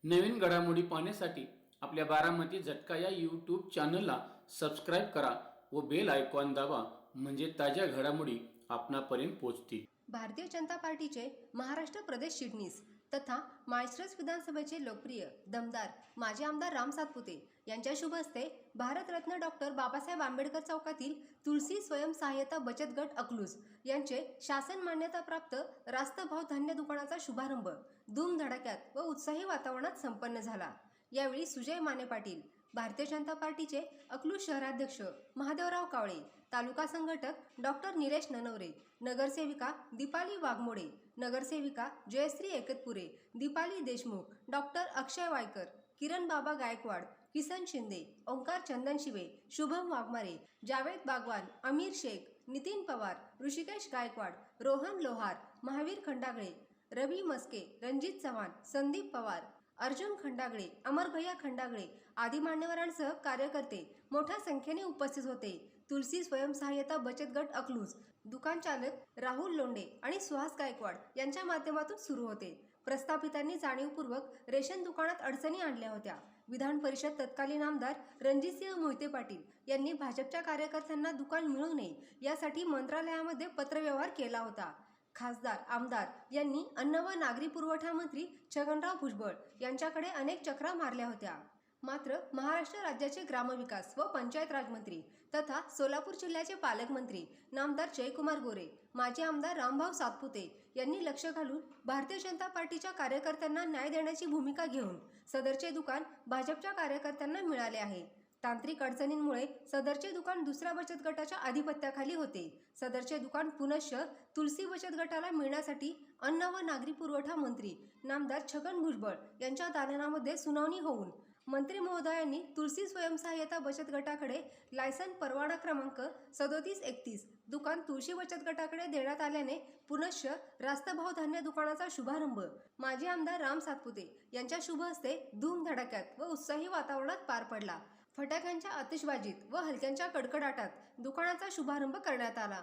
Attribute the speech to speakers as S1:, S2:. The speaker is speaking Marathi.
S1: नवीन घडामोडी पाहण्यासाठी आपल्या बारामती झटका या यूट्यूब चॅनलला सबस्क्राईब करा व बेल आयकॉन दाबा, म्हणजे ताज्या घडामोडी आपणापर्यंत पोहोचतील।
S2: भारतीय जनता पार्टीचे महाराष्ट्र प्रदेश चिटणीस तथा माळशिरस विधानसभेचे लोकप्रिय दमदार माजी आमदार राम सातपुते यांच्या शुभ हस्ते भारतरत्न डॉक्टर बाबासाहेब आंबेडकर चौकातील तुलसी स्वयंसहाय्यता बचत गट अकलूज यांचे शासन मान्यताप्राप्त रास्त भाव धान्य दुकानाचा शुभारंभ धूमधडाक्यात व उत्साही वातावरणात संपन्न झाला। यावेळी सुजय माने पाटील, भारतीय जनता पार्टीचे अकलूज शहराध्यक्ष महादेवराव कावळे, तालुका संघटक डॉक्टर निलेश ननवरे, नगरसेविका दीपाली वाघमोडे, नगरसेविका जयश्री एकतपुरे, दीपाली देशमुख, डॉक्टर अक्षय वायकर, किरण बाबा गायकवाड, किसन शिंदे, ओंकार चंदनशिवे, शुभम वाघमारे, जावेद बागवान, अमीर शेख, नितीन पवार, ऋषिकेश गायकवाड, रोहन लोहार, महावीर खंडागळे, रवी मस्के, रणजित चव्हाण, संदीप पवार, अर्जुन खंडागळे, अमर भैया खंडागळे आदी मान्यवरांसह कार्यकर्ते मोठ्या संख्येने उपस्थित होते। तुलसी स्वयंसहाय्यता बचत गट अकलूज दुकान चालक राहुल लोंढे आणि सुहास गायकवाड यांच्या माध्यमातून सुरू होते। प्रस्थापितांनी जाणीवपूर्वक रेशन दुकानात अडचणी आणल्या होत्या। विधान परिषद तत्कालीन आमदार रणजितसिंह मोहिते पाटील यांनी भाजपच्या कार्यकर्त्यांना दुकान मिळू नये यासाठी मंत्रालयामध्ये पत्रव्यवहार केला होता। खासदार आमदार यांनी अन्न व नागरी पुरवठा मंत्री छगनराव भुजबळ यांच्याकडे अनेक चक्रा मारल्या होत्या। मात्र महाराष्ट्र राज्याचे ग्रामविकास व पंचायत राज मंत्री तथा सोलापूर जिल्ह्याचे पालकमंत्री नामदार जयकुमार गोरे, माजी आमदार रामभाऊ सातपुते यांनी लक्ष घालून भारतीय जनता पार्टीच्या कार्यकर्त्यांना न्याय देण्याची भूमिका घेऊन सदरचे दुकान भाजपच्या कार्यकर्त्यांना मिळाले आहे। तांत्रिक अडचणींमुळे सदरचे दुकान दुसऱ्या बचत गटाच्या अधिपत्याखाली होते। सदरचे दुकान पुनश्च तुलसी बचत गटाला मिळण्यासाठी अन्न व नागरी पुरवठा मंत्री नामदार छगन भुजबळ यांच्या दालनामध्ये सुनावणी होऊन मंत्री महोदयांनी तुलसी स्वयंसहाय्यता बचत गटाकडे लायसन परवाना क्रमांक 3731 दुकान तुळशी बचत गटाकडे देण्यात आल्याने पुनश्च रास्त भाव धान्य दुकानाचा शुभारंभ माजी आमदार राम सातपुते यांच्या शुभ हस्ते धूमधडाक्यात व उत्साही वातावरणात पार पडला। फटाक्यांच्या आतिषबाजीत व हलक्यांच्या कडकडाटात दुकानाचा शुभारंभ करण्यात आला।